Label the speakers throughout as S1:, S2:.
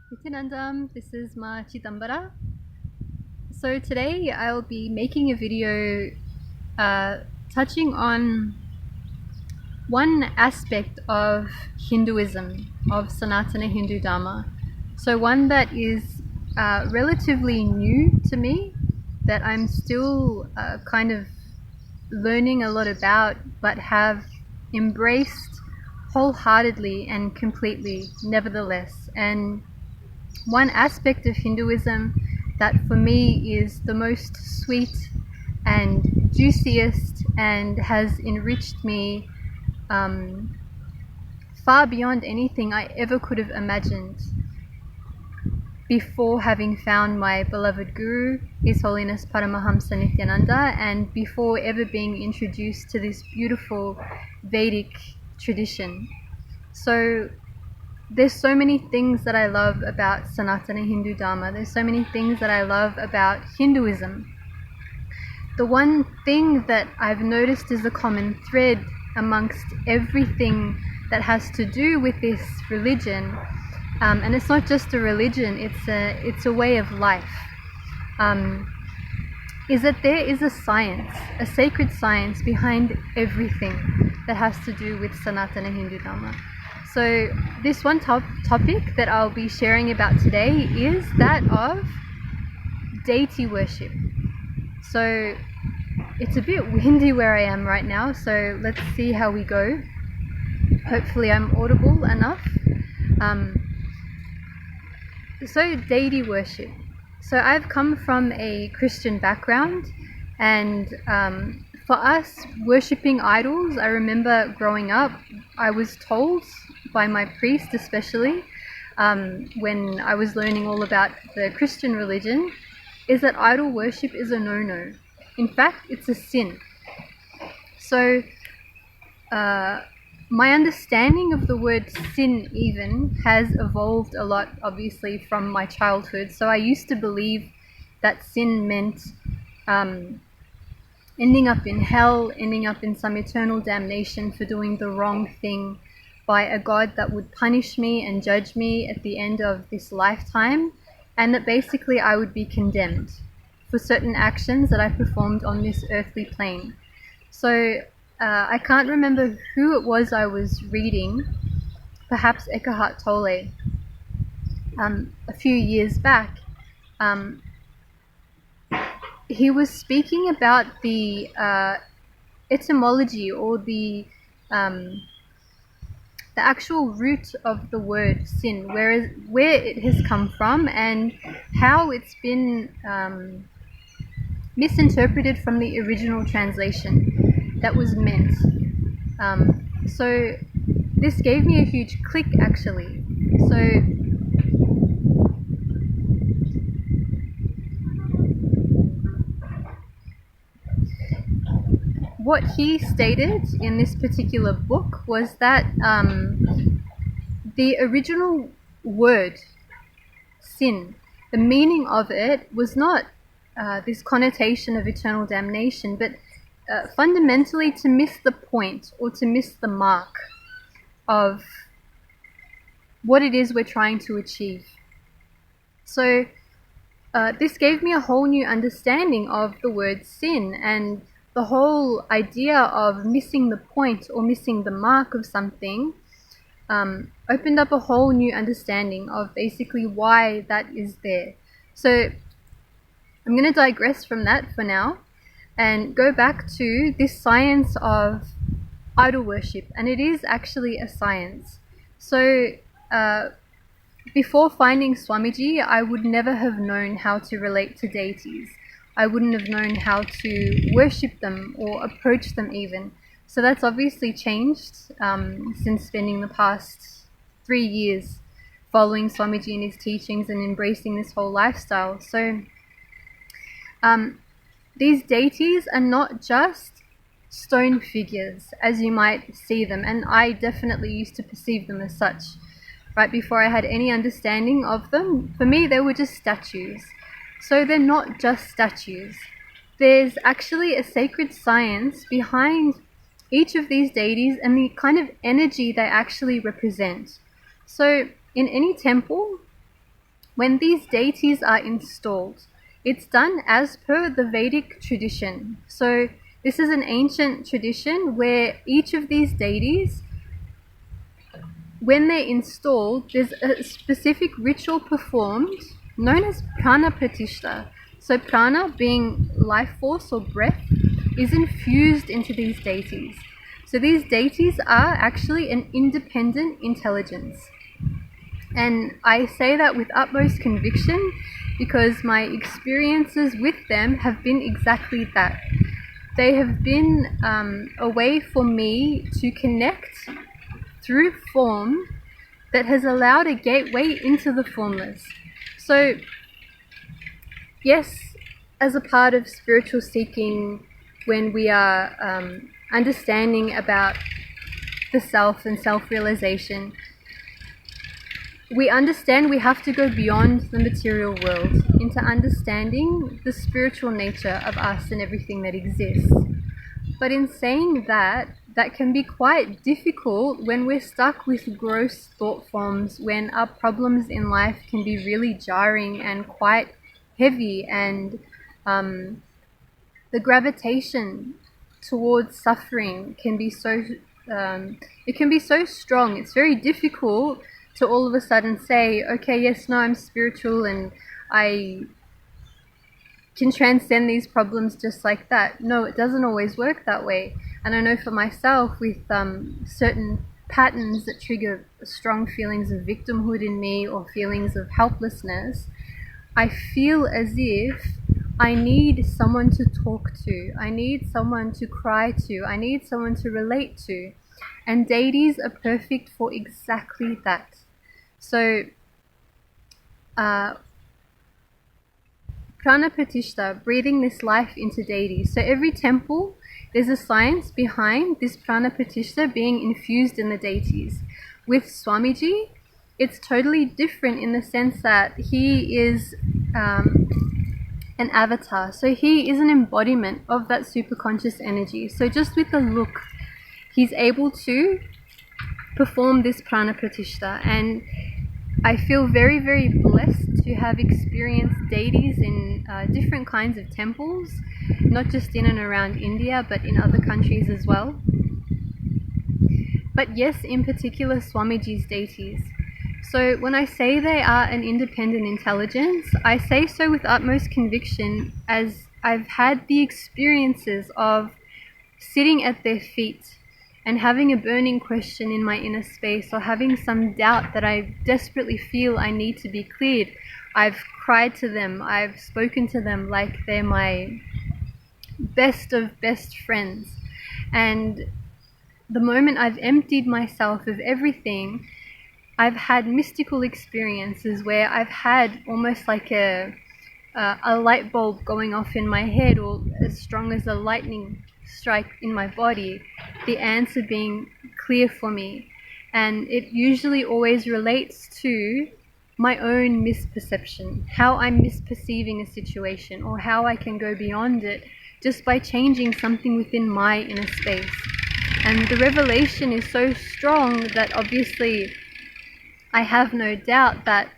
S1: Vivekananda, this is Ma Chitambara. So today I'll be making a video touching on one aspect of Hinduism, of Sanatana Hindu Dharma. So one that is relatively new to me, that I'm still kind of learning a lot about, but have embraced wholeheartedly and completely nevertheless. And one aspect of Hinduism that for me is the most sweet and juiciest and has enriched me far beyond anything I ever could have imagined before having found my beloved Guru, His Holiness Paramahamsa Nityananda, and before ever being introduced to this beautiful Vedic tradition. So there's so many things that I love about Sanatana Hindu Dharma. There's so many things that I love about Hinduism. The one thing that I've noticed is a common thread amongst everything that has to do with this religion, and it's not just a religion, it's a way of life, is that there is a science, a sacred science behind everything that has to do with Sanatana Hindu Dharma. So this one topic that I'll be sharing about today is that of deity worship. So it's a bit windy where I am right now, so let's see how we go. Hopefully I'm audible enough. So deity worship. So I've come from a Christian background, and for us, worshipping idols, I remember growing up, I was told by my priest especially, when I was learning all about the Christian religion, is that idol worship is a no-no. In fact, it's a sin. So my understanding of the word sin even has evolved a lot, obviously, from my childhood. So I used to believe that sin meant ending up in hell, ending up in some eternal damnation for doing the wrong thing by a God that would punish me and judge me at the end of this lifetime, and that basically I would be condemned for certain actions that I performed on this earthly plane. So I can't remember who it was I was reading, perhaps Eckhart Tolle, a few years back. He was speaking about the etymology, or the actual root of the word sin, where it has come from and how it's been misinterpreted from the original translation that was meant. So this gave me a huge click, actually. So what he stated in this particular book was that the original word sin, the meaning of it was not this connotation of eternal damnation, but fundamentally to miss the point, or to miss the mark of what it is we're trying to achieve. So this gave me a whole new understanding of the word sin, and the whole idea of missing the point or missing the mark of something opened up a whole new understanding of basically why that is there. So I'm going to digress from that for now and go back to this science of idol worship, and it is actually a science. So before finding Swamiji, I would never have known how to relate to deities. I wouldn't have known how to worship them or approach them even. So that's obviously changed since spending the past 3 years following Swamiji and his teachings and embracing this whole lifestyle. So these deities are not just stone figures as you might see them, and I definitely used to perceive them as such. Right before I had any understanding of them, for me they were just statues. So they're not just statues. There's actually a sacred science behind each of these deities and the kind of energy they actually represent. So in any temple, when these deities are installed, it's done as per the Vedic tradition. So this is an ancient tradition where each of these deities, when they're installed, there's a specific ritual performed known as prana pratishta. So prana, being life force or breath, is infused into these deities. So these deities are actually an independent intelligence. And I say that with utmost conviction because my experiences with them have been exactly that. They have been a way for me to connect through form that has allowed a gateway into the formless. So, yes, as a part of spiritual seeking, when we are understanding about the self and self-realization, we understand we have to go beyond the material world into understanding the spiritual nature of us and everything that exists. But in saying that, that can be quite difficult when we're stuck with gross thought forms, when our problems in life can be really jarring and quite heavy, and the gravitation towards suffering can be so it can be so strong. It's very difficult to all of a sudden say, okay, yes, no, I'm spiritual and I can transcend these problems just like that. No, it doesn't always work that way. And I know for myself, with certain patterns that trigger strong feelings of victimhood in me or feelings of helplessness, I feel as if I need someone to talk to. I need someone to cry to. I need someone to relate to. And deities are perfect for exactly that. So, prana pratishta, breathing this life into deities. So every temple, there's a science behind this prana pratishta being infused in the deities. With Swamiji, it's totally different in the sense that he is an avatar. So he is an embodiment of that superconscious energy. So just with the look, he's able to perform this prana pratishta. And I feel very, very blessed to have experienced deities in different kinds of temples, not just in and around India, but in other countries as well. But yes, in particular, Swamiji's deities. So when I say they are an independent intelligence, I say so with utmost conviction, as I've had the experiences of sitting at their feet and having a burning question in my inner space, or having some doubt that I desperately feel I need to be cleared. I've cried to them, I've spoken to them like they're my best of best friends. And the moment I've emptied myself of everything, I've had mystical experiences where I've had almost like a light bulb going off in my head, or as strong as a lightning strike in my body, the answer being clear for me. And it usually always relates to my own misperception, how I'm misperceiving a situation, or how I can go beyond it just by changing something within my inner space. And the revelation is so strong that obviously I have no doubt that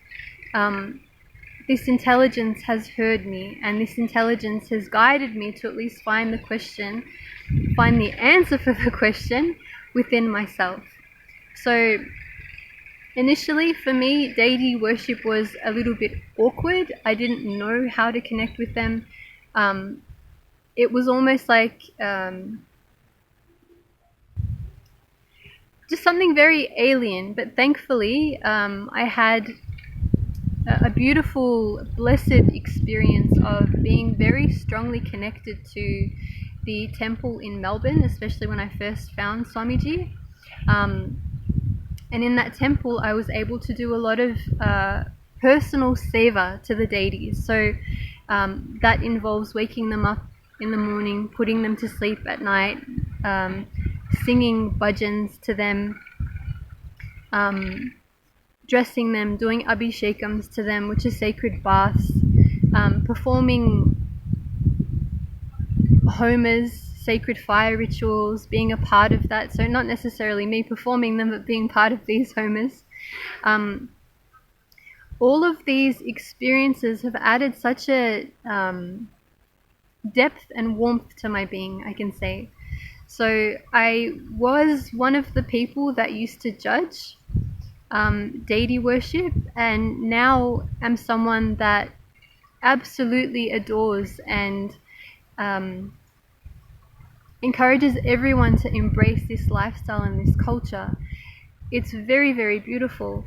S1: this intelligence has heard me, and this intelligence has guided me to at least find the answer for the question within myself. So initially for me, deity worship was a little bit awkward. I didn't know how to connect with them. It was almost like just something very alien, but thankfully I had a beautiful, blessed experience of being very strongly connected to the temple in Melbourne, especially when I first found Swamiji. And in that temple, I was able to do a lot of personal seva to the deities. So that involves waking them up in the morning, putting them to sleep at night, singing bhajans to them, dressing them, doing abhishekams to them, which are sacred baths, performing homas, sacred fire rituals, being a part of that. So not necessarily me performing them, but being part of these homas. all of these experiences have added such a depth and warmth to my being, I can say. So I was one of the people that used to judge deity worship, and now am someone that absolutely adores and encourages everyone to embrace this lifestyle and this culture. It's very, very beautiful.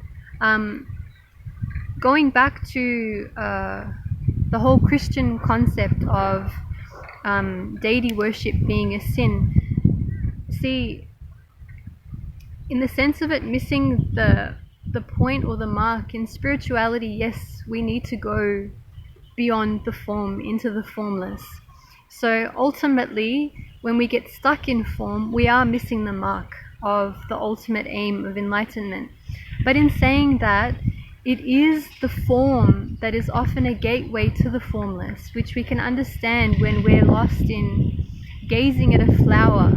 S1: Going back to the whole Christian concept of deity worship being a sin, see, in the sense of it missing the point or the mark in spirituality, yes, we need to go beyond the form into the formless. So ultimately, when we get stuck in form, we are missing the mark of the ultimate aim of enlightenment. But in saying that, it is the form that is often a gateway to the formless, which we can understand when we're lost in gazing at a flower,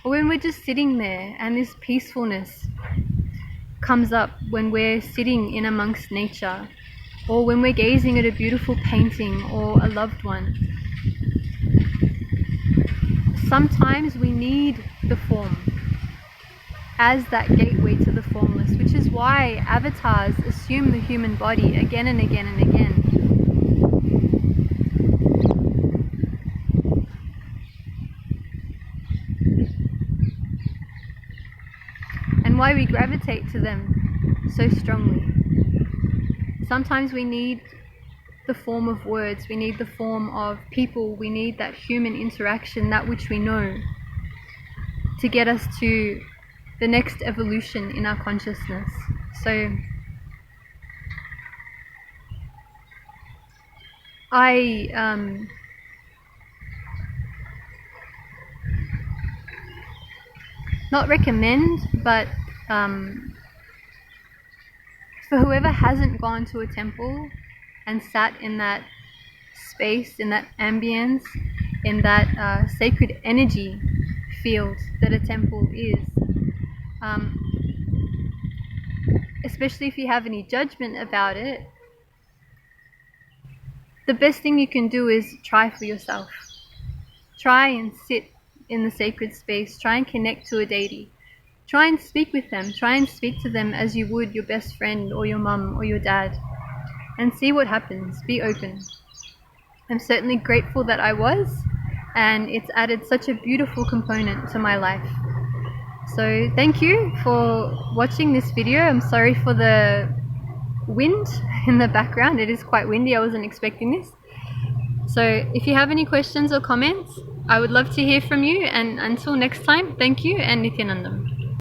S1: or when we're just sitting there and this peacefulness comes up when we're sitting in amongst nature, or when we're gazing at a beautiful painting or a loved one. Sometimes we need the form as that gateway to the formless, which is why avatars assume the human body again and again and again. And why we gravitate to them so strongly. Sometimes we need the form of words, we need the form of people, we need that human interaction, that which we know, to get us to the next evolution in our consciousness. So I not recommend, but for whoever hasn't gone to a temple and sat in that space, in that ambience, in that sacred energy field that a temple is, especially if you have any judgment about it, the best thing you can do is try for yourself. Try and sit in the sacred space. Try and connect to a deity. Try and speak with them. Try and speak to them as you would your best friend or your mum or your dad, and see what happens. Be open. I'm certainly grateful that I was, and it's added such a beautiful component to my life. So thank you for watching this video. I'm sorry for the wind in the background. It is quite windy. I wasn't expecting this. So if you have any questions or comments, I would love to hear from you, and until next time, thank you and Nityanandam.